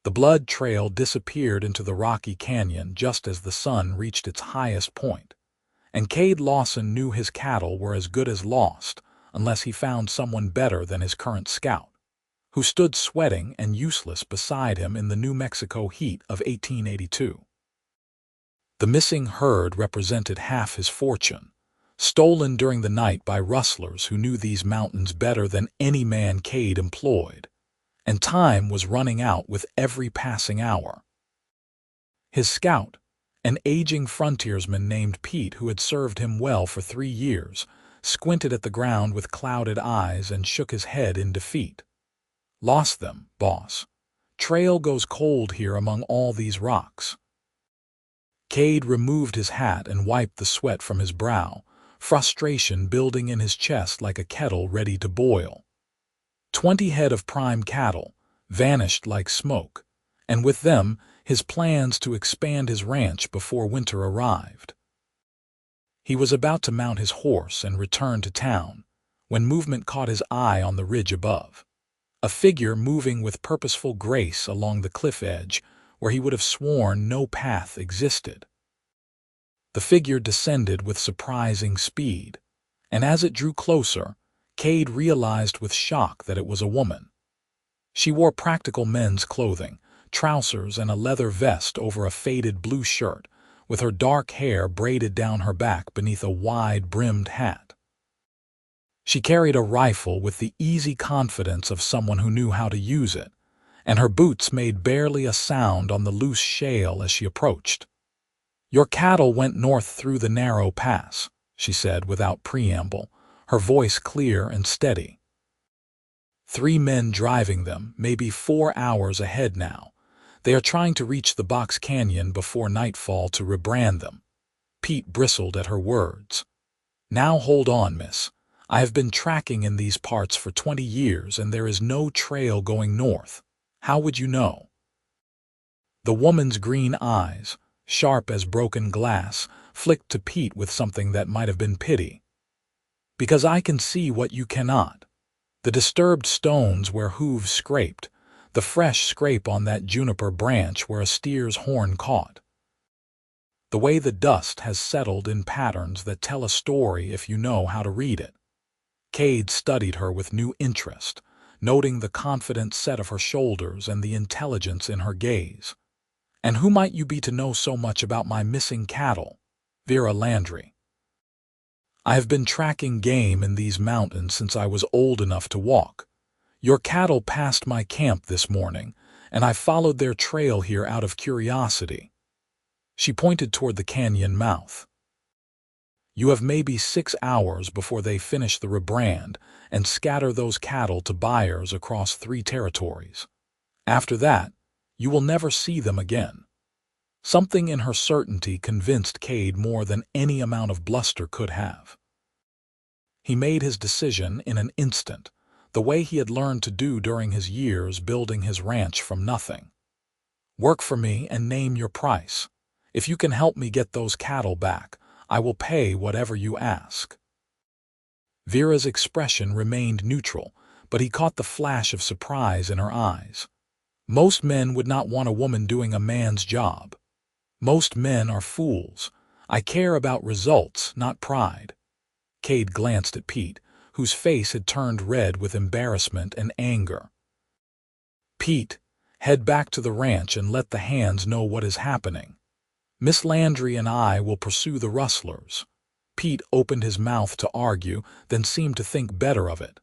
The blood trail disappeared into the rocky canyon just as the sun reached its highest point, and Kade Lawson knew his cattle were as good as lost unless he found someone better than his current scout, who stood sweating and useless beside him in the New Mexico heat of 1882. The missing herd represented half his fortune, stolen during the night by rustlers who knew these mountains better than any man Kade employed, and time was running out with every passing hour. His scout, an aging frontiersman named Pete who had served him well for 3 years, squinted at the ground with clouded eyes and shook his head in defeat. "Lost them, boss. Trail goes cold here among all these rocks." Kade removed his hat and wiped the sweat from his brow, frustration building in his chest like a kettle ready to boil. 20 head of prime cattle vanished like smoke, and with them his plans to expand his ranch before winter arrived. He was about to mount his horse and return to town when movement caught his eye on the ridge above. A figure moving with purposeful grace along the cliff edge where he would have sworn no path existed. The figure descended with surprising speed, and as it drew closer, Kade realized with shock that it was a woman. She wore practical men's clothing, trousers and a leather vest over a faded blue shirt, with her dark hair braided down her back beneath a wide-brimmed hat. She carried a rifle with the easy confidence of someone who knew how to use it, and her boots made barely a sound on the loose shale as she approached. "Your cattle went north through the narrow pass," she said without preamble, her voice clear and steady. 3 men driving them, maybe 4 hours ahead now. They are trying to reach the Box Canyon before nightfall to rebrand them. Pete bristled at her words. "Now hold on, miss. I have been tracking in these parts for 20 years and there is no trail going north. How would you know?" The woman's green eyes, sharp as broken glass, flicked to Pete with something that might have been pity. "Because I can see what you cannot. The disturbed stones where hooves scraped, the fresh scrape on that juniper branch where a steer's horn caught. The way the dust has settled in patterns that tell a story if you know how to read it." Kade studied her with new interest, noting the confident set of her shoulders and the intelligence in her gaze. "And who might you be to know so much about my missing cattle?" "Vera Landry. I have been tracking game in these mountains since I was old enough to walk. Your cattle passed my camp this morning, and I followed their trail here out of curiosity." She pointed toward the canyon mouth. "You have maybe 6 hours before they finish the rebrand and scatter those cattle to buyers across 3 territories. After that, you will never see them again." Something in her certainty convinced Kade more than any amount of bluster could have. He made his decision in an instant, the way he had learned to do during his years building his ranch from nothing. "Work for me and name your price. If you can help me get those cattle back, I will pay whatever you ask." Vera's expression remained neutral, but he caught the flash of surprise in her eyes. Most men would not want a woman doing a man's job. Most men are fools. I care about results, not pride. Kade glanced at Pete, whose face had turned red with embarrassment and anger. "Pete, head back to the ranch and let the hands know what is happening. Miss Landry and I will pursue the rustlers." Pete opened his mouth to argue, then seemed to think better of it.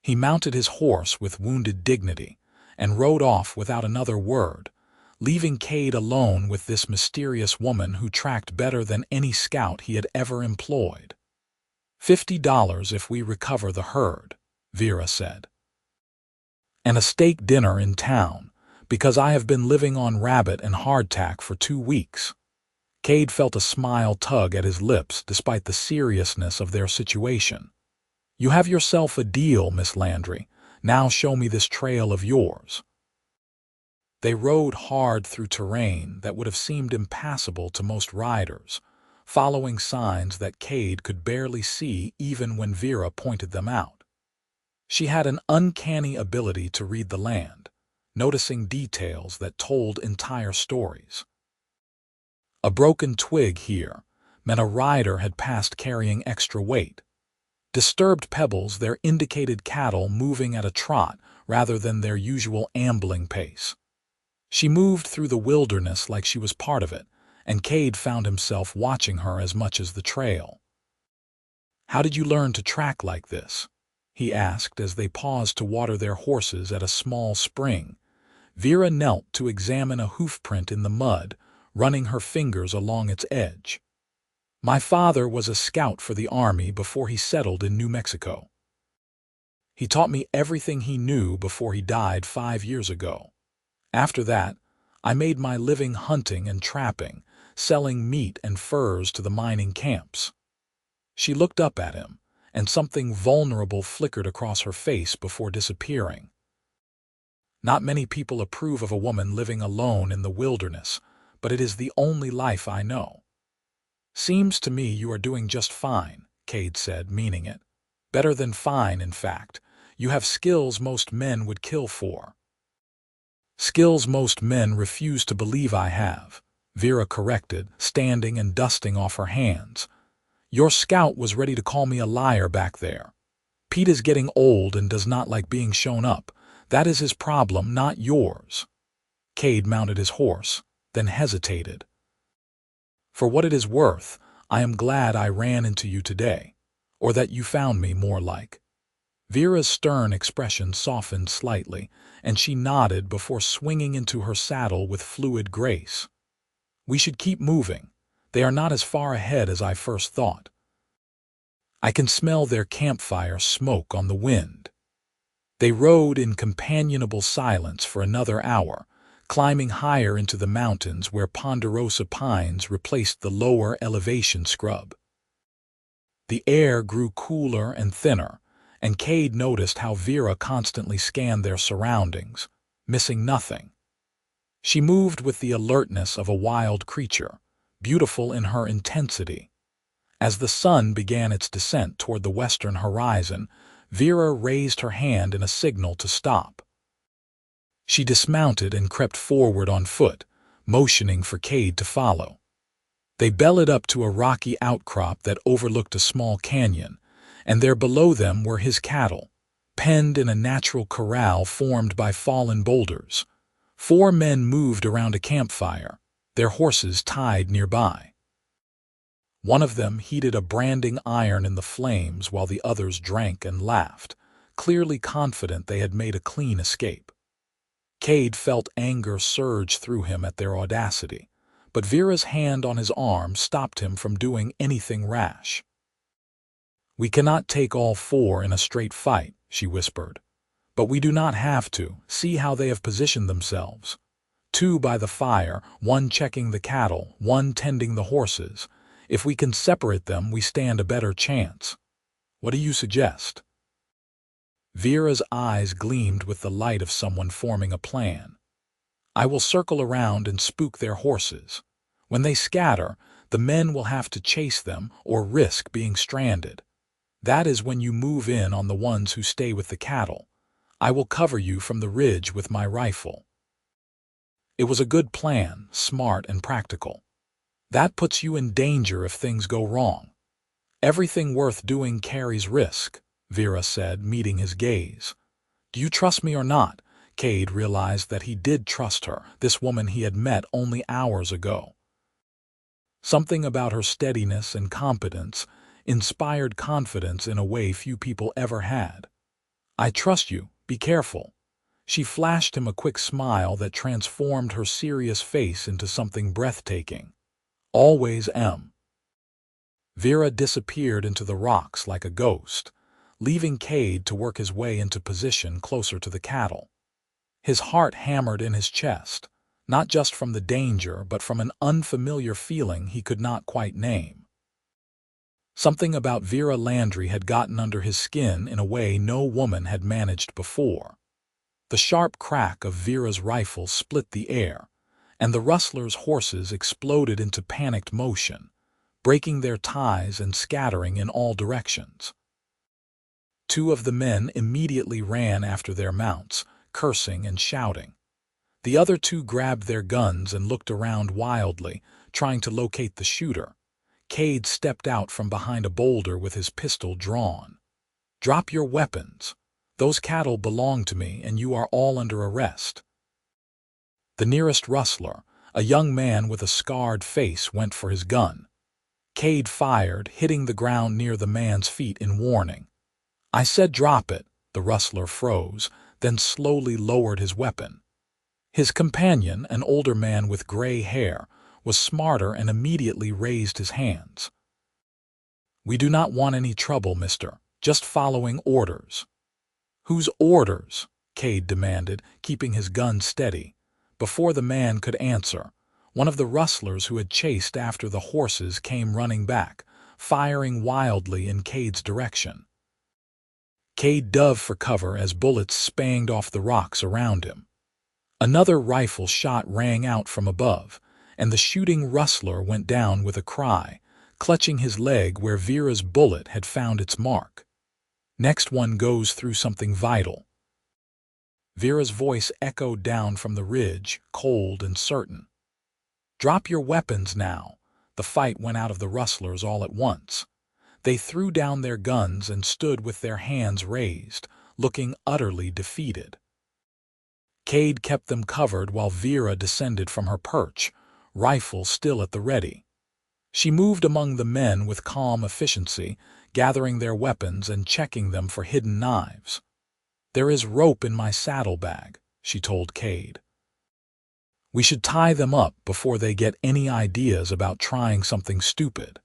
He mounted his horse with wounded dignity and rode off without another word, leaving Kade alone with this mysterious woman who tracked better than any scout he had ever employed. $50 if we recover the herd," Vera said. "And a steak dinner in town, because I have been living on rabbit and hardtack for 2 weeks. Kade felt a smile tug at his lips despite the seriousness of their situation. "You have yourself a deal, Miss Landry. Now show me this trail of yours." They rode hard through terrain that would have seemed impassable to most riders, following signs that Kade could barely see even when Vera pointed them out. She had an uncanny ability to read the land, noticing details that told entire stories. A broken twig here meant a rider had passed carrying extra weight. Disturbed pebbles there indicated cattle moving at a trot rather than their usual ambling pace. She moved through the wilderness like she was part of it, and Kade found himself watching her as much as the trail. "How did you learn to track like this?" he asked as they paused to water their horses at a small spring. Vera knelt to examine a hoofprint in the mud, running her fingers along its edge. "My father was a scout for the army before he settled in New Mexico. He taught me everything he knew before he died 5 years ago. After that, I made my living hunting and trapping, selling meat and furs to the mining camps." She looked up at him, and something vulnerable flickered across her face before disappearing. "Not many people approve of a woman living alone in the wilderness, but it is the only life I know." "Seems to me you are doing just fine," Kade said, meaning it. "Better than fine, in fact. You have skills most men would kill for." "Skills most men refuse to believe I have," Vera corrected, standing and dusting off her hands. "Your scout was ready to call me a liar back there. Pete is getting old and does not like being shown up. That is his problem, not yours." Kade mounted his horse, then hesitated. "For what it is worth, I am glad I ran into you today, or that you found me, more like." Vera's stern expression softened slightly, and she nodded before swinging into her saddle with fluid grace. "We should keep moving. They are not as far ahead as I first thought. I can smell their campfire smoke on the wind." They rode in companionable silence for another hour, climbing higher into the mountains where ponderosa pines replaced the lower elevation scrub. The air grew cooler and thinner, and Kade noticed how Vera constantly scanned their surroundings, missing nothing. She moved with the alertness of a wild creature, beautiful in her intensity. As the sun began its descent toward the western horizon, Vera raised her hand in a signal to stop. She dismounted and crept forward on foot, motioning for Kade to follow. They bellied up to a rocky outcrop that overlooked a small canyon, and there below them were his cattle, penned in a natural corral formed by fallen boulders. 4 men moved around a campfire, their horses tied nearby. One of them heated a branding iron in the flames while the others drank and laughed, clearly confident they had made a clean escape. Kade felt anger surge through him at their audacity, but Vera's hand on his arm stopped him from doing anything rash. "We cannot take all 4 in a straight fight," she whispered. "But we do not have to. See how they have positioned themselves. 2 by the fire, 1 checking the cattle, 1 tending the horses. If we can separate them, we stand a better chance. What do you suggest?" Vera's eyes gleamed with the light of someone forming a plan. "I will circle around and spook their horses. When they scatter, the men will have to chase them or risk being stranded. That is when you move in on the ones who stay with the cattle. I will cover you from the ridge with my rifle." It was a good plan, smart and practical. "That puts you in danger if things go wrong. Everything worth doing carries risk," Vera said, meeting his gaze. "Do you trust me or not?" Kade realized that he did trust her, this woman he had met only hours ago. Something about her steadiness and competence inspired confidence in a way few people ever had. "I trust you. Be careful." She flashed him a quick smile that transformed her serious face into something breathtaking. "Always am." Vera disappeared into the rocks like a ghost, leaving Kade to work his way into position closer to the cattle. His heart hammered in his chest, not just from the danger but from an unfamiliar feeling he could not quite name. Something about Vera Landry had gotten under his skin in a way no woman had managed before. The sharp crack of Vera's rifle split the air, and the rustlers' horses exploded into panicked motion, breaking their ties and scattering in all directions. 2 of the men immediately ran after their mounts, cursing and shouting. The other two grabbed their guns and looked around wildly, trying to locate the shooter. Kade stepped out from behind a boulder with his pistol drawn. "Drop your weapons. Those cattle belong to me, and you are all under arrest." The nearest rustler, a young man with a scarred face, went for his gun. Kade fired, hitting the ground near the man's feet in warning. "I said drop it." The rustler froze, then slowly lowered his weapon. His companion, an older man with gray hair, was smarter and immediately raised his hands. "We do not want any trouble, mister. Just following orders." "Whose orders?" Kade demanded, keeping his gun steady. Before the man could answer, one of the rustlers who had chased after the horses came running back, firing wildly in Kade's direction. Kade dove for cover as bullets spanged off the rocks around him. Another rifle shot rang out from above, and the shooting rustler went down with a cry, clutching his leg where Vera's bullet had found its mark. "Next one goes through something vital." Vera's voice echoed down from the ridge, cold and certain. "Drop your weapons now." The fight went out of the rustlers all at once. They threw down their guns and stood with their hands raised, looking utterly defeated. Kade kept them covered while Vera descended from her perch, rifle still at the ready. She moved among the men with calm efficiency, gathering their weapons and checking them for hidden knives. "There is rope in my saddlebag," she told Kade. "We should tie them up before they get any ideas about trying something stupid."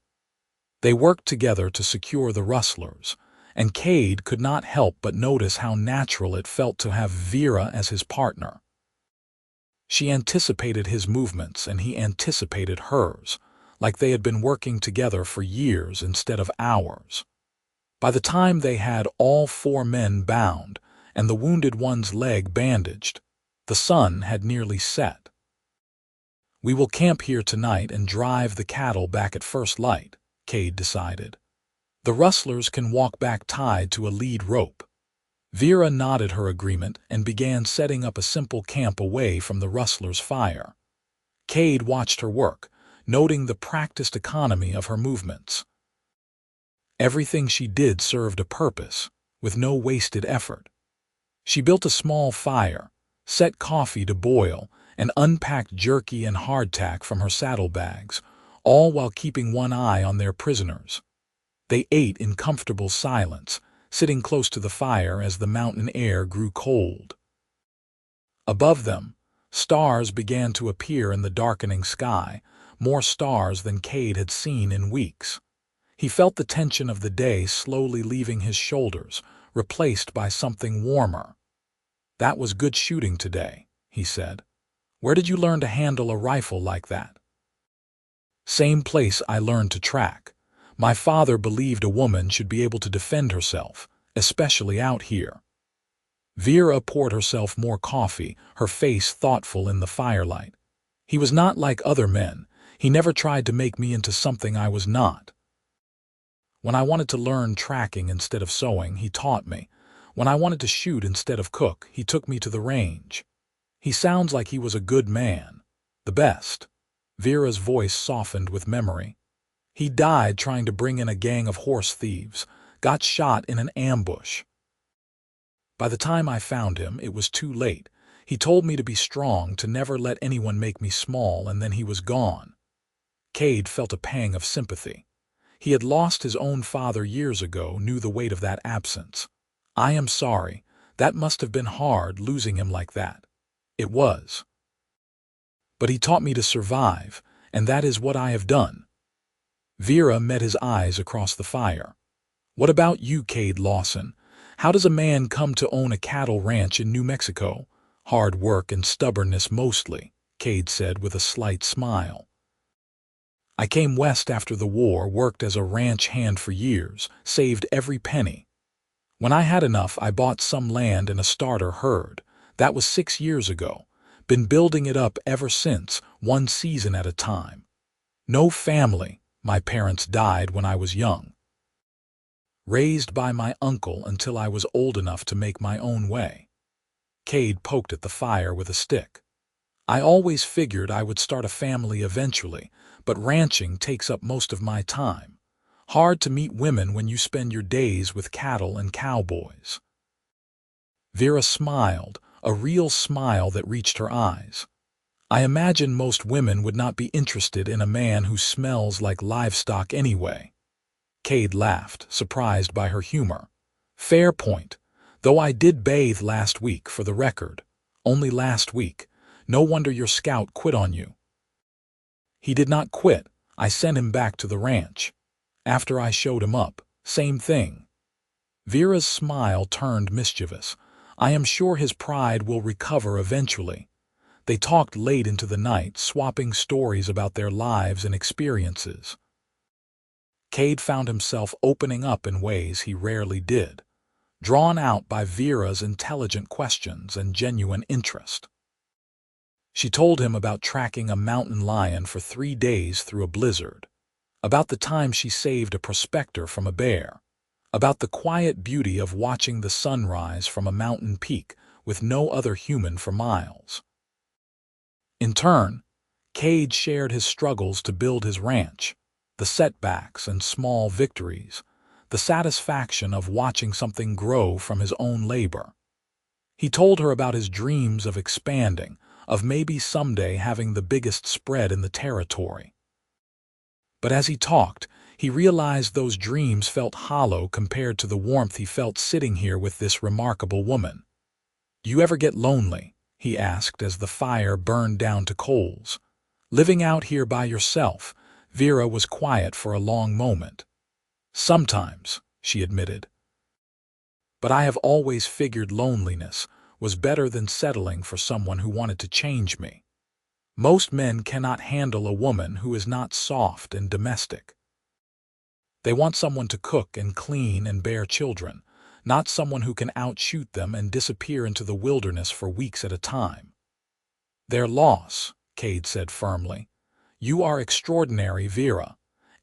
They worked together to secure the rustlers, and Kade could not help but notice how natural it felt to have Vera as his partner. She anticipated his movements and he anticipated hers, like they had been working together for years instead of hours. By the time they had all 4 men bound and the wounded one's leg bandaged, the sun had nearly set. "We will camp here tonight and drive the cattle back at first light," Kade decided. "The rustlers can walk back tied to a lead rope." Vera nodded her agreement and began setting up a simple camp away from the rustlers' fire. Kade watched her work, noting the practiced economy of her movements. Everything she did served a purpose, with no wasted effort. She built a small fire, set coffee to boil, and unpacked jerky and hardtack from her saddlebags, all while keeping one eye on their prisoners. They ate in comfortable silence, sitting close to the fire as the mountain air grew cold. Above them, stars began to appear in the darkening sky, more stars than Kade had seen in weeks. He felt the tension of the day slowly leaving his shoulders, replaced by something warmer. "That was good shooting today," he said. "Where did you learn to handle a rifle like that?" "Same place I learned to track. My father believed a woman should be able to defend herself, especially out here." Vera poured herself more coffee, her face thoughtful in the firelight. "He was not like other men. He never tried to make me into something I was not. When I wanted to learn tracking instead of sewing, he taught me. When I wanted to shoot instead of cook, he took me to the range. He sounds like he was a good man. The best." Vera's voice softened with memory. "He died trying to bring in a gang of horse thieves, got shot in an ambush. By the time I found him, it was too late. He told me to be strong, to never let anyone make me small, and then he was gone." Kade felt a pang of sympathy. He had lost his own father years ago, knew the weight of that absence. "I am sorry. That must have been hard, losing him like that." "It was. But he taught me to survive, and that is what I have done." Vera met his eyes across the fire. "What about you, Kade Lawson? How does a man come to own a cattle ranch in New Mexico?" "Hard work and stubbornness mostly," Kade said with a slight smile. "I came west after the war, worked as a ranch hand for years, saved every penny. When I had enough, I bought some land and a starter herd. That was 6 years ago. Been building it up ever since, one season at a time. No family. My parents died when I was young. Raised by my uncle until I was old enough to make my own way." Kade poked at the fire with a stick. I always figured I would start a family eventually, but ranching takes up most of my time. Hard to meet women when you spend your days with cattle and cowboys." Vera smiled, a real smile that reached her eyes. "I imagine most women would not be interested in a man who smells like livestock anyway." Kade laughed, surprised by her humor. "Fair point, though I did bathe last week, for the record. Only last week. No wonder your scout quit on you." "He did not quit. I sent him back to the ranch. After I showed him up, same thing." Vera's smile turned mischievous. "I am sure his pride will recover eventually." They talked late into the night, swapping stories about their lives and experiences. Kade found himself opening up in ways he rarely did, drawn out by Vera's intelligent questions and genuine interest. She told him about tracking a mountain lion for 3 days through a blizzard, about the time she saved a prospector from a bear, about the quiet beauty of watching the sunrise from a mountain peak with no other human for miles. In turn, Kade shared his struggles to build his ranch, the setbacks and small victories, the satisfaction of watching something grow from his own labor. He told her about his dreams of expanding, of maybe someday having the biggest spread in the territory. But as he talked, he realized those dreams felt hollow compared to the warmth he felt sitting here with this remarkable woman. "You ever get lonely?" he asked as the fire burned down to coals. "Living out here by yourself?" Vera was quiet for a long moment. "Sometimes," she admitted. "But I have always figured loneliness was better than settling for someone who wanted to change me. Most men cannot handle a woman who is not soft and domestic. They want someone to cook and clean and bear children, not someone who can outshoot them and disappear into the wilderness for weeks at a time." "Their loss," Kade said firmly. "You are extraordinary, Vera.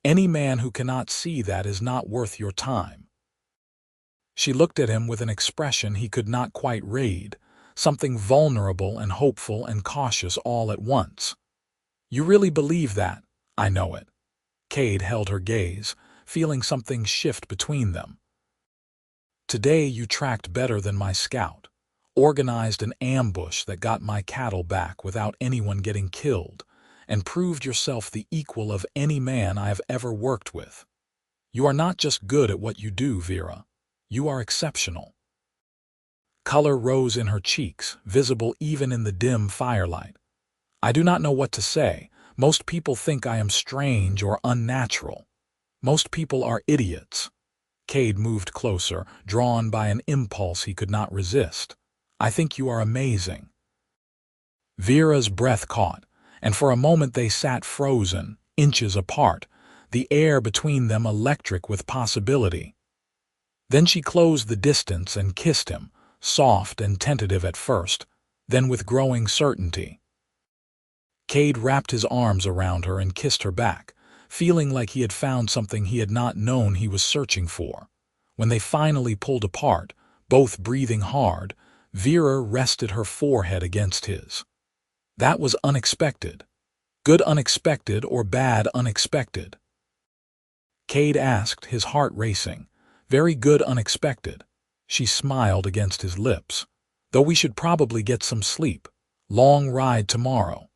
Any man who cannot see that is not worth your time." She looked at him with an expression he could not quite read, something vulnerable and hopeful and cautious all at once. "You really believe that?" "I know it." Kade held her gaze, feeling something shift between them. "Today you tracked better than my scout, organized an ambush that got my cattle back without anyone getting killed, and proved yourself the equal of any man I have ever worked with. You are not just good at what you do, Vera. You are exceptional." Color rose in her cheeks, visible even in the dim firelight. "I do not know what to say. Most people think I am strange or unnatural. Most people are idiots." Kade moved closer, drawn by an impulse he could not resist. "I think you are amazing." Vera's breath caught, and for a moment they sat frozen, inches apart, the air between them electric with possibility. Then she closed the distance and kissed him, soft and tentative at first, then with growing certainty. Kade wrapped his arms around her and kissed her back, feeling like he had found something he had not known he was searching for. When they finally pulled apart, both breathing hard, Vera rested her forehead against his. That was unexpected. Good unexpected or bad unexpected? Kade asked, his heart racing. "Very good unexpected." She smiled against his lips. "Though we should probably get some sleep. Long ride tomorrow."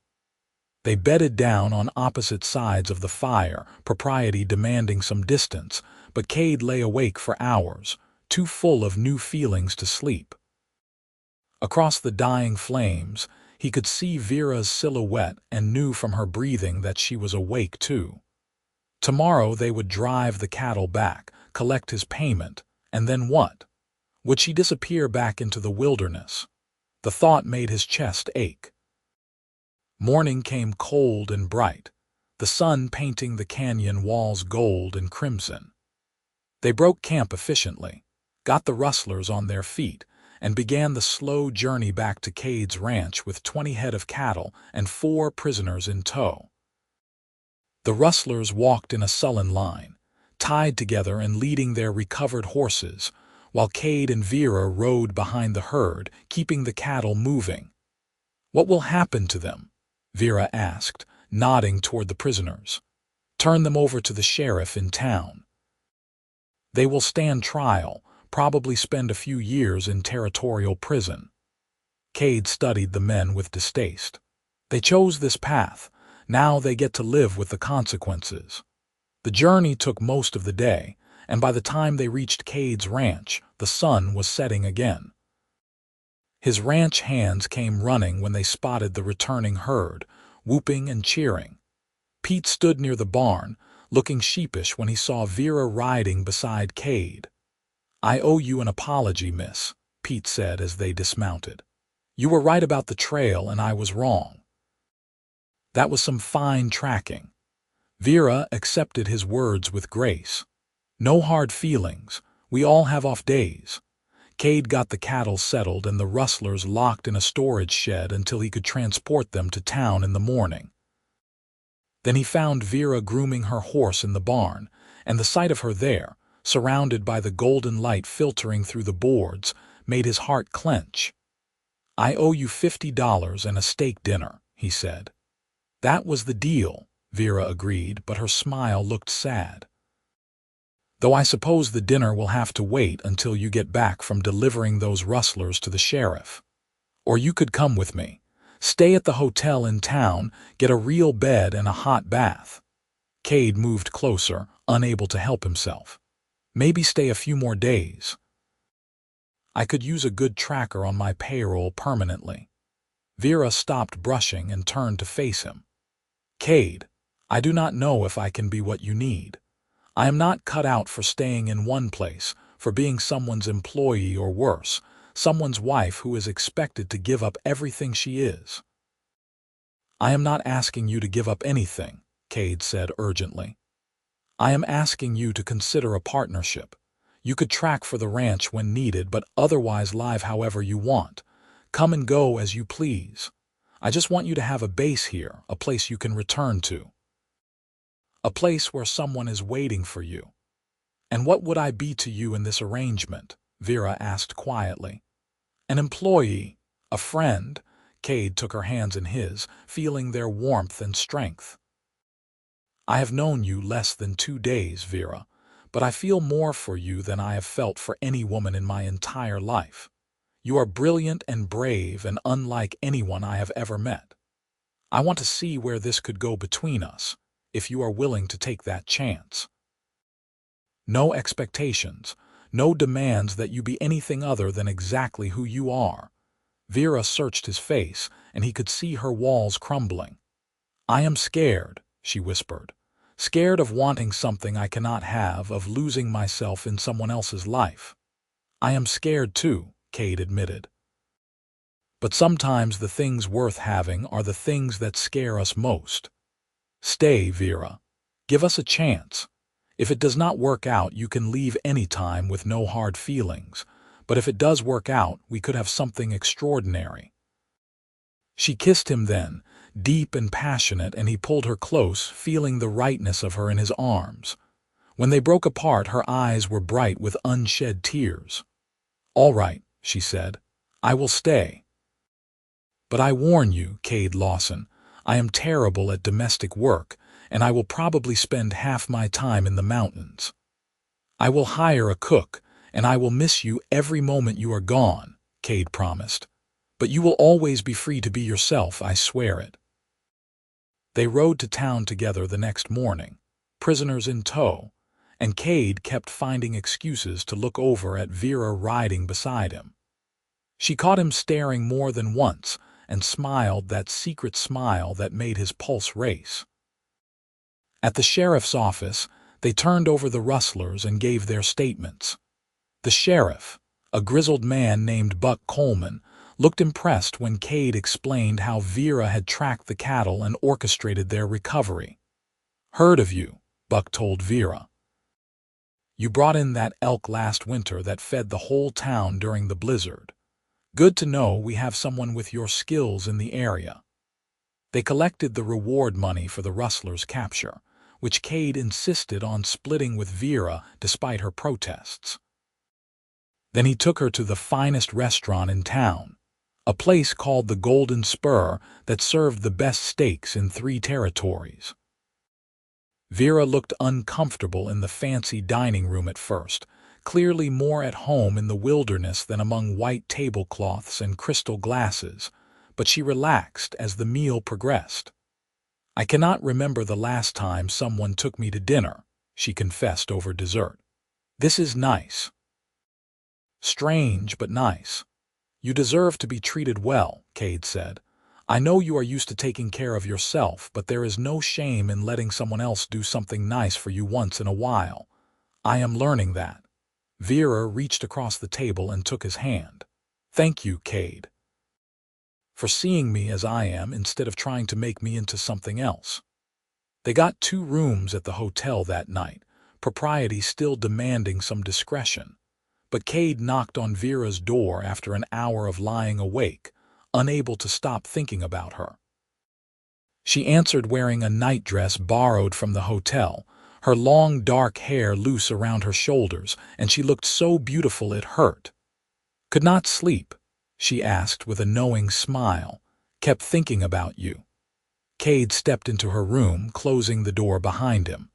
They bedded down on opposite sides of the fire, propriety demanding some distance, but Kade lay awake for hours, too full of new feelings to sleep. Across the dying flames, he could see Vera's silhouette and knew from her breathing that she was awake too. Tomorrow they would drive the cattle back, collect his payment, and then what? Would she disappear back into the wilderness? The thought made his chest ache. Morning came cold and bright, the sun painting the canyon walls gold and crimson. They broke camp efficiently, got the rustlers on their feet, and began the slow journey back to Kade's ranch with 20 head of cattle and 4 prisoners in tow. The rustlers walked in a sullen line, tied together and leading their recovered horses, while Kade and Vera rode behind the herd, keeping the cattle moving. What will happen to them? Vera asked, nodding toward the prisoners. Turn them over to the sheriff in town. They will stand trial, probably spend a few years in territorial prison. Kade studied the men with distaste. They chose this path. Now they get to live with the consequences. The journey took most of the day, and by the time they reached Kade's ranch, the sun was setting again. His ranch hands came running when they spotted the returning herd, whooping and cheering. Pete stood near the barn, looking sheepish when he saw Vera riding beside Kade. "I owe you an apology, miss," Pete said as they dismounted. "You were right about the trail and I was wrong." That was some fine tracking. Vera accepted his words with grace. "No hard feelings. We all have off days." Kade got the cattle settled and the rustlers locked in a storage shed until he could transport them to town in the morning. Then he found Vera grooming her horse in the barn, and the sight of her there, surrounded by the golden light filtering through the boards, made his heart clench. "I owe you $50 and a steak dinner," he said. "That was the deal," Vera agreed, but her smile looked sad. "Though I suppose the dinner will have to wait until you get back from delivering those rustlers to the sheriff. Or you could come with me. Stay at the hotel in town, get a real bed and a hot bath." Kade moved closer, unable to help himself. "Maybe stay a few more days. I could use a good tracker on my payroll permanently." Vera stopped brushing and turned to face him. "Kade, I do not know if I can be what you need. I am not cut out for staying in one place, for being someone's employee or worse, someone's wife who is expected to give up everything she is." "I am not asking you to give up anything," Kade said urgently. "I am asking you to consider a partnership. You could track for the ranch when needed, but otherwise live however you want. Come and go as you please. I just want you to have a base here, a place you can return to. A place where someone is waiting for you." "And what would I be to you in this arrangement?" Vera asked quietly. "An employee, a friend." Kade took her hands in his, feeling their warmth and strength. "I have known you less than 2 days, Vera, but I feel more for you than I have felt for any woman in my entire life. You are brilliant and brave and unlike anyone I have ever met. I want to see where this could go between us, if you are willing to take that chance. No expectations, no demands that you be anything other than exactly who you are." Vera searched his face, and he could see her walls crumbling. "I am scared," she whispered. "Scared of wanting something I cannot have, of losing myself in someone else's life." "I am scared too," Kade admitted. "But sometimes the things worth having are the things that scare us most. Stay, Vera. Give us a chance. If it does not work out, you can leave any time with no hard feelings. But if it does work out, we could have something extraordinary." She kissed him then, deep and passionate, and he pulled her close, feeling the rightness of her in his arms. When they broke apart, her eyes were bright with unshed tears. "All right," she said. "I will stay. But I warn you, Kade Lawson, I am terrible at domestic work, and I will probably spend half my time in the mountains. I will hire a cook, and I will miss you every moment you are gone," Kade promised. "But you will always be free to be yourself, I swear it." They rode to town together the next morning, prisoners in tow, and Kade kept finding excuses to look over at Vera riding beside him. She caught him staring more than once and smiled that secret smile that made his pulse race. At the sheriff's office, they turned over the rustlers and gave their statements. The sheriff, a grizzled man named Buck Coleman, looked impressed when Kade explained how Vera had tracked the cattle and orchestrated their recovery. "Heard of you," Buck told Vera. "You brought in that elk last winter that fed the whole town during the blizzard. Good to know we have someone with your skills in the area." They collected the reward money for the rustlers' capture, which Kade insisted on splitting with Vera despite her protests. Then he took her to the finest restaurant in town, a place called the Golden Spur that served the best steaks in 3 territories. Vera looked uncomfortable in the fancy dining room at first, clearly more at home in the wilderness than among white tablecloths and crystal glasses, but she relaxed as the meal progressed. "I cannot remember the last time someone took me to dinner," she confessed over dessert. "This is nice." "Strange, but nice. You deserve to be treated well," Kade said. "I know you are used to taking care of yourself, but there is no shame in letting someone else do something nice for you once in a while. I am learning that." Vera reached across the table and took his hand. "Thank you, Kade, for seeing me as I am instead of trying to make me into something else." They got 2 rooms at the hotel that night, propriety still demanding some discretion. But Kade knocked on Vera's door after an hour of lying awake, unable to stop thinking about her. She answered wearing a nightdress borrowed from the hotel, her long dark hair loose around her shoulders, and she looked so beautiful it hurt. "Could not sleep?" she asked with a knowing smile. "Kept thinking about you." Kade stepped into her room, closing the door behind him.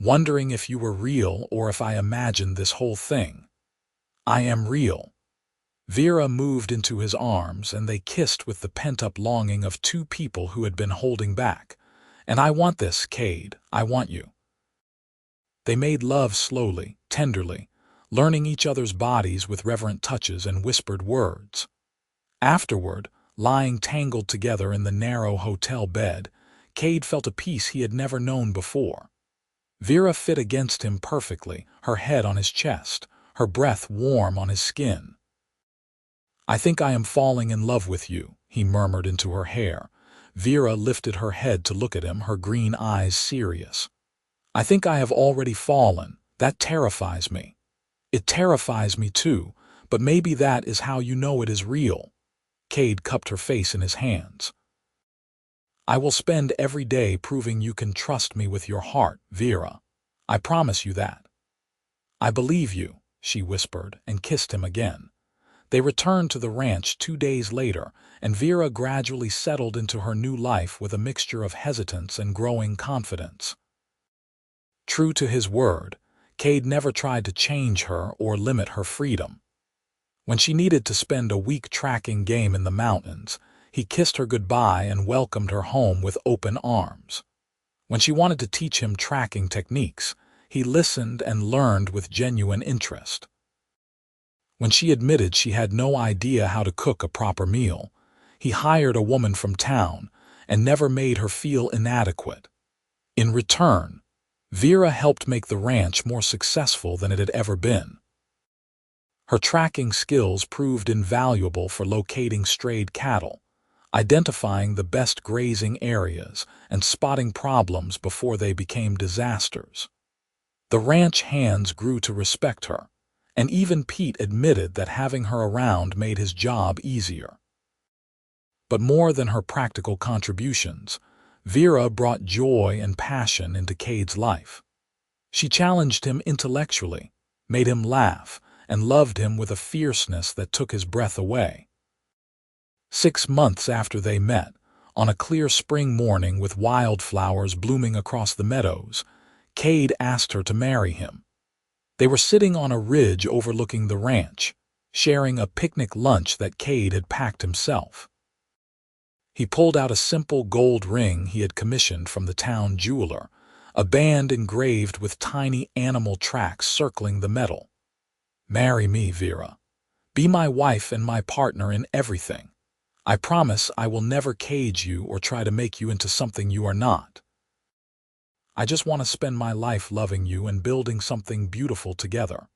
"Wondering if you were real or if I imagined this whole thing." "I am real." Vera moved into his arms, and they kissed with the pent-up longing of 2 people who had been holding back. "And I want this, Kade. I want you." They made love slowly, tenderly, learning each other's bodies with reverent touches and whispered words. Afterward, lying tangled together in the narrow hotel bed, Kade felt a peace he had never known before. Vera fit against him perfectly, her head on his chest, her breath warm on his skin. "I think I am falling in love with you," he murmured into her hair. Vera lifted her head to look at him, her green eyes serious. "I think I have already fallen. That terrifies me." "It terrifies me too, but maybe that is how you know it is real." Kade cupped her face in his hands. "I will spend every day proving you can trust me with your heart, Vera. I promise you that." "I believe you," she whispered, and kissed him again. They returned to the ranch 2 days later, and Vera gradually settled into her new life with a mixture of hesitance and growing confidence. True to his word, Kade never tried to change her or limit her freedom. When she needed to spend a week tracking game in the mountains, he kissed her goodbye and welcomed her home with open arms. When she wanted to teach him tracking techniques, he listened and learned with genuine interest. When she admitted she had no idea how to cook a proper meal, he hired a woman from town and never made her feel inadequate. In return, Vera helped make the ranch more successful than it had ever been. Her tracking skills proved invaluable for locating strayed cattle, identifying the best grazing areas, and spotting problems before they became disasters. The ranch hands grew to respect her, and even Pete admitted that having her around made his job easier. But more than her practical contributions, Vera brought joy and passion into Kade's life. She challenged him intellectually, made him laugh, and loved him with a fierceness that took his breath away. 6 months after they met, on a clear spring morning with wildflowers blooming across the meadows, Kade asked her to marry him. They were sitting on a ridge overlooking the ranch, sharing a picnic lunch that Kade had packed himself. He pulled out a simple gold ring he had commissioned from the town jeweler, a band engraved with tiny animal tracks circling the metal. "Marry me, Vera. Be my wife and my partner in everything. I promise I will never cage you or try to make you into something you are not. I just want to spend my life loving you and building something beautiful together."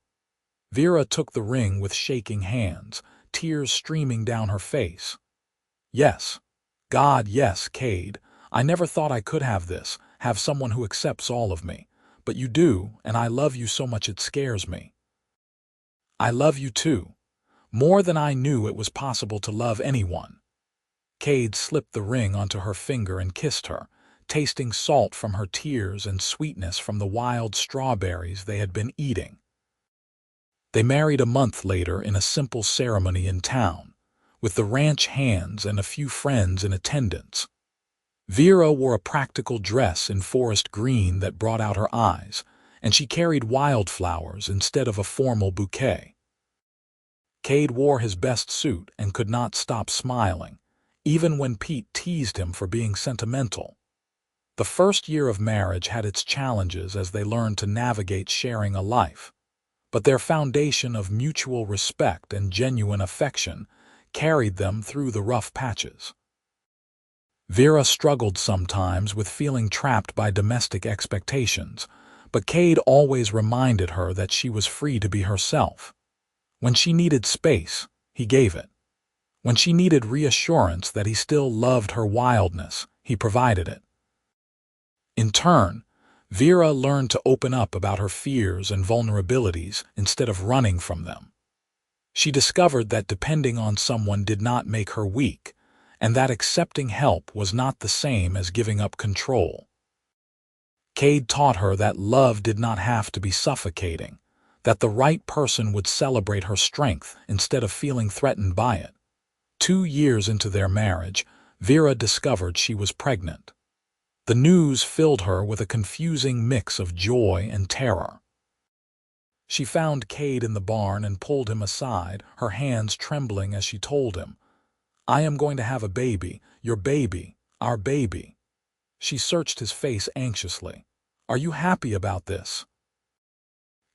Vera took the ring with shaking hands, tears streaming down her face. "Yes. God, yes, Kade. I never thought I could have this, have someone who accepts all of me. But you do, and I love you so much it scares me." "I love you too. More than I knew it was possible to love anyone." Kade slipped the ring onto her finger and kissed her, tasting salt from her tears and sweetness from the wild strawberries they had been eating. They married a month later in a simple ceremony in town, with the ranch hands and a few friends in attendance. Vera wore a practical dress in forest green that brought out her eyes, and she carried wildflowers instead of a formal bouquet. Kade wore his best suit and could not stop smiling, even when Pete teased him for being sentimental. The first year of marriage had its challenges as they learned to navigate sharing a life, but their foundation of mutual respect and genuine affection carried them through the rough patches. Vera struggled sometimes with feeling trapped by domestic expectations, but Kade always reminded her that she was free to be herself. When she needed space, he gave it. When she needed reassurance that he still loved her wildness, he provided it. In turn, Vera learned to open up about her fears and vulnerabilities instead of running from them. She discovered that depending on someone did not make her weak, and that accepting help was not the same as giving up control. Kade taught her that love did not have to be suffocating, that the right person would celebrate her strength instead of feeling threatened by it. 2 years into their marriage, Vera discovered she was pregnant. The news filled her with a confusing mix of joy and terror. She found Kade in the barn and pulled him aside, her hands trembling as she told him, "I am going to have a baby, your baby, our baby." She searched his face anxiously. "Are you happy about this?"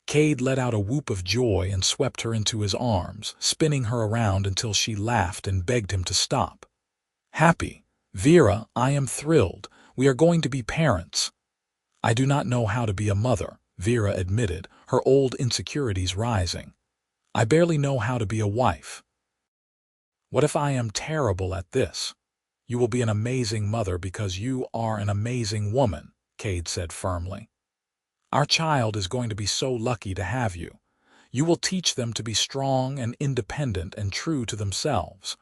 Kade let out a whoop of joy and swept her into his arms, spinning her around until she laughed and begged him to stop. "Happy? Vera, I am thrilled. We are going to be parents." "I do not know how to be a mother," Vera admitted, her old insecurities rising. "I barely know how to be a wife." "What if I am terrible at this?" "You will be an amazing mother because you are an amazing woman," Kade said firmly. "Our child is going to be so lucky to have you. You will teach them to be strong and independent and true to themselves.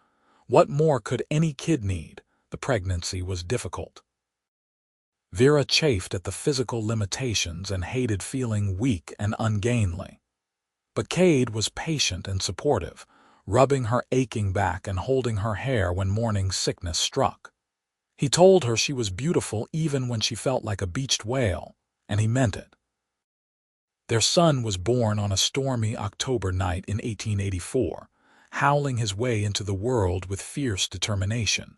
What more could any kid need?" The pregnancy was difficult. Vera chafed at the physical limitations and hated feeling weak and ungainly. But Kade was patient and supportive, rubbing her aching back and holding her hair when morning sickness struck. He told her she was beautiful even when she felt like a beached whale, and he meant it. Their son was born on a stormy October night in 1884, howling his way into the world with fierce determination.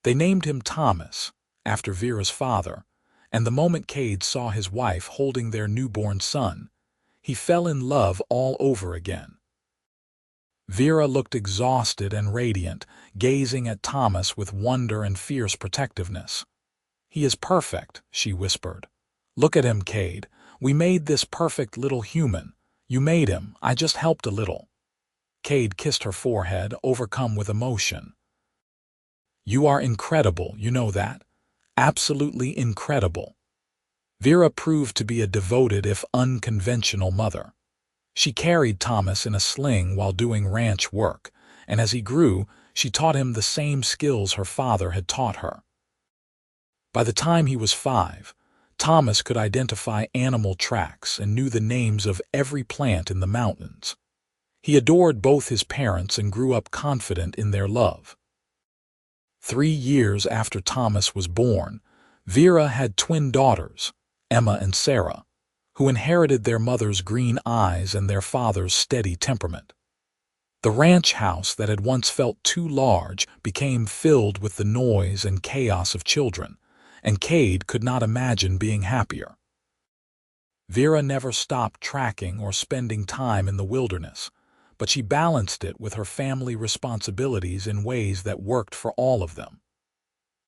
They named him Thomas, after Vera's father, and the moment Kade saw his wife holding their newborn son, he fell in love all over again. Vera looked exhausted and radiant, gazing at Thomas with wonder and fierce protectiveness. "He is perfect," she whispered. "Look at him, Kade. We made this perfect little human. You made him. I just helped a little." Kade kissed her forehead, overcome with emotion. "You are incredible, you know that? Absolutely incredible." Vera proved to be a devoted if unconventional mother. She carried Thomas in a sling while doing ranch work, and as he grew, she taught him the same skills her father had taught her. By the time he was 5, Thomas could identify animal tracks and knew the names of every plant in the mountains. He adored both his parents and grew up confident in their love. 3 years after Thomas was born, Vera had twin daughters, Emma and Sarah, who inherited their mother's green eyes and their father's steady temperament. The ranch house that had once felt too large became filled with the noise and chaos of children, and Kade could not imagine being happier. Vera never stopped tracking or spending time in the wilderness, but she balanced it with her family responsibilities in ways that worked for all of them.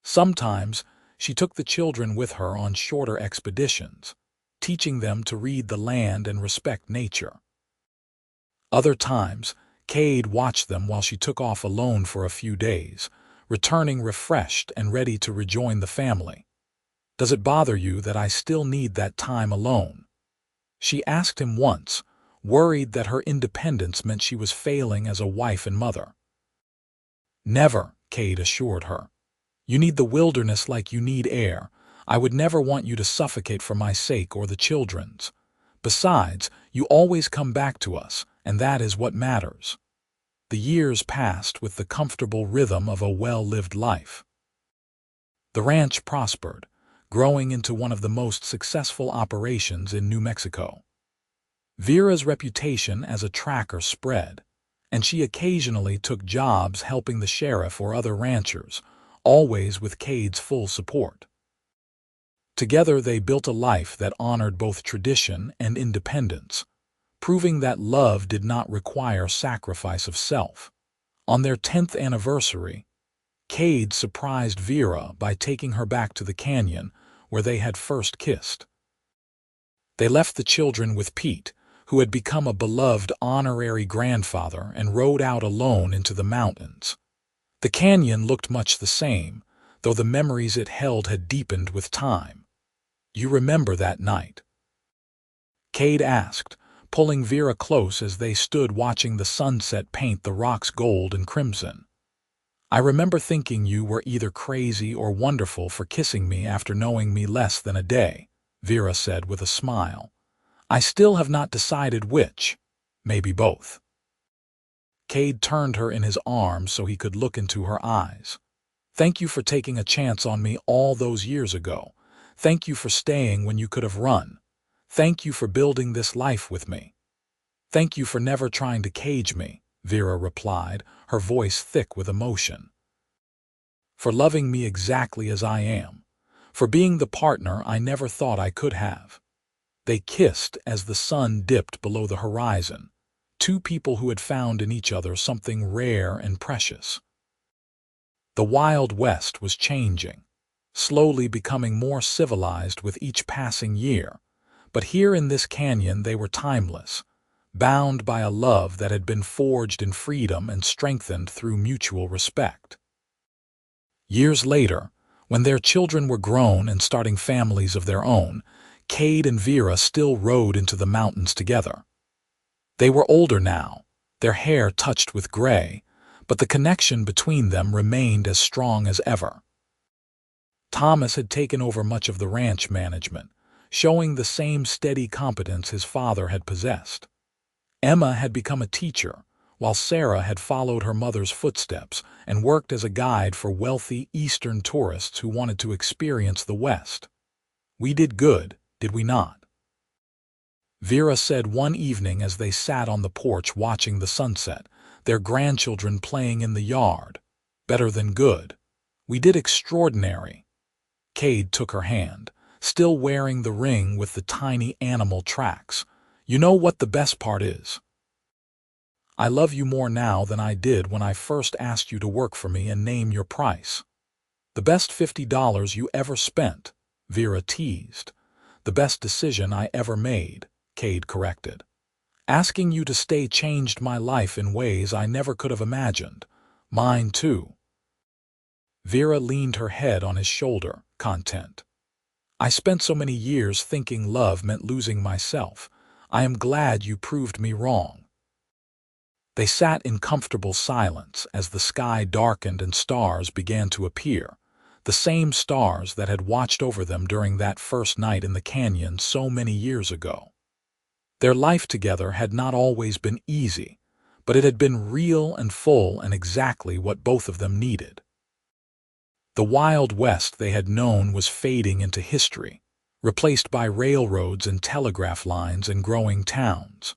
Sometimes she took the children with her on shorter expeditions, teaching them to read the land and respect nature. Other times, Kade watched them while she took off alone for a few days, returning refreshed and ready to rejoin the family. "Does it bother you that I still need that time alone?" she asked him once, worried that her independence meant she was failing as a wife and mother. "Never," Kade assured her. "You need the wilderness like you need air. I would never want you to suffocate for my sake or the children's. Besides, you always come back to us, and that is what matters." The years passed with the comfortable rhythm of a well-lived life. The ranch prospered, growing into one of the most successful operations in New Mexico. Vera's reputation as a tracker spread, and she occasionally took jobs helping the sheriff or other ranchers, always with Kade's full support. Together they built a life that honored both tradition and independence, proving that love did not require sacrifice of self. On their 10th anniversary, Kade surprised Vera by taking her back to the canyon where they had first kissed. They left the children with Pete, who had become a beloved honorary grandfather, and rode out alone into the mountains. The canyon looked much the same, though the memories it held had deepened with time. "You remember that night?" Kade asked, pulling Vera close as they stood watching the sunset paint the rocks gold and crimson. "I remember thinking you were either crazy or wonderful for kissing me after knowing me less than a day," Vera said with a smile. "I still have not decided which. Maybe both." Kade turned her in his arms so he could look into her eyes. "Thank you for taking a chance on me all those years ago. Thank you for staying when you could have run. Thank you for building this life with me." "Thank you for never trying to cage me," Vera replied, her voice thick with emotion. "For loving me exactly as I am. For being the partner I never thought I could have." They kissed as the sun dipped below the horizon, two people who had found in each other something rare and precious. The Wild West was changing, slowly becoming more civilized with each passing year, but here in this canyon they were timeless, bound by a love that had been forged in freedom and strengthened through mutual respect. Years later, when their children were grown and starting families of their own, Kade and Vera still rode into the mountains together. They were older now, their hair touched with gray, but the connection between them remained as strong as ever. Thomas had taken over much of the ranch management, showing the same steady competence his father had possessed. Emma had become a teacher, while Sarah had followed her mother's footsteps and worked as a guide for wealthy Eastern tourists who wanted to experience the West. "We did good, did we not?" Vera said one evening as they sat on the porch watching the sunset, their grandchildren playing in the yard. "Better than good. We did extraordinary." Kade took her hand, still wearing the ring with the tiny animal tracks. "You know what the best part is? I love you more now than I did when I first asked you to work for me and name your price." "The best $50 you ever spent," Vera teased. "The best decision I ever made," Kade corrected. "Asking you to stay changed my life in ways I never could have imagined. Mine too." Vera leaned her head on his shoulder, content. "I spent so many years thinking love meant losing myself. I am glad you proved me wrong." They sat in comfortable silence as the sky darkened and stars began to appear, the same stars that had watched over them during that first night in the canyon so many years ago. Their life together had not always been easy, but it had been real and full and exactly what both of them needed. The Wild West they had known was fading into history, replaced by railroads and telegraph lines and growing towns.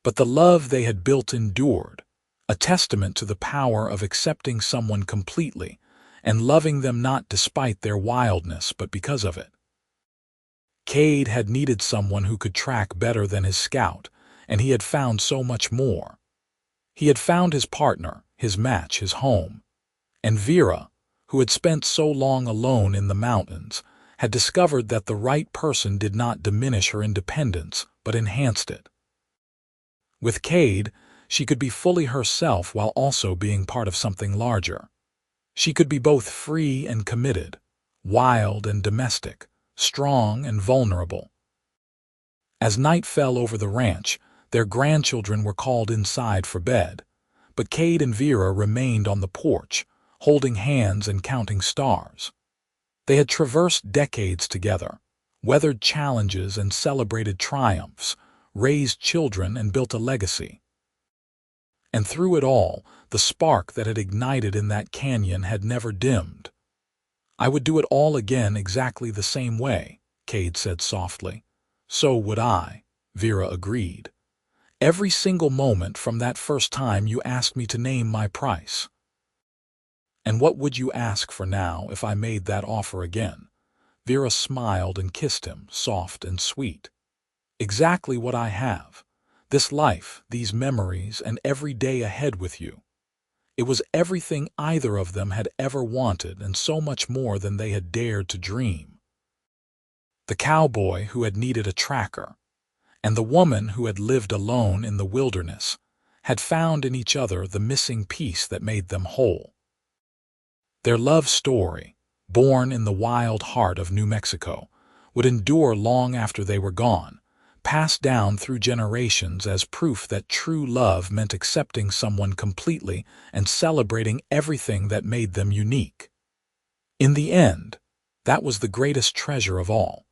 But the love they had built endured, a testament to the power of accepting someone completely and loving them not despite their wildness but because of it. Kade had needed someone who could track better than his scout, and he had found so much more. He had found his partner, his match, his home. And Vera, who had spent so long alone in the mountains, had discovered that the right person did not diminish her independence but enhanced it. With Kade, she could be fully herself while also being part of something larger. She could be both free and committed, wild and domestic, strong and vulnerable. As night fell over the ranch, their grandchildren were called inside for bed, but Kade and Vera remained on the porch, holding hands and counting stars. They had traversed decades together, weathered challenges and celebrated triumphs, raised children and built a legacy. And through it all, the spark that had ignited in that canyon had never dimmed. "I would do it all again exactly the same way," Kade said softly. "So would I," Vera agreed. "Every single moment from that first time you asked me to name my price." "And what would you ask for now if I made that offer again?" Vera smiled and kissed him, soft and sweet. "Exactly what I have. This life, these memories, and every day ahead with you. It was everything either of them had ever wanted and so much more than they had dared to dream. The cowboy who had needed a tracker, and the woman who had lived alone in the wilderness, had found in each other the missing piece that made them whole. Their love story, born in the wild heart of New Mexico, would endure long after they were gone, passed down through generations as proof that true love meant accepting someone completely and celebrating everything that made them unique. In the end, that was the greatest treasure of all.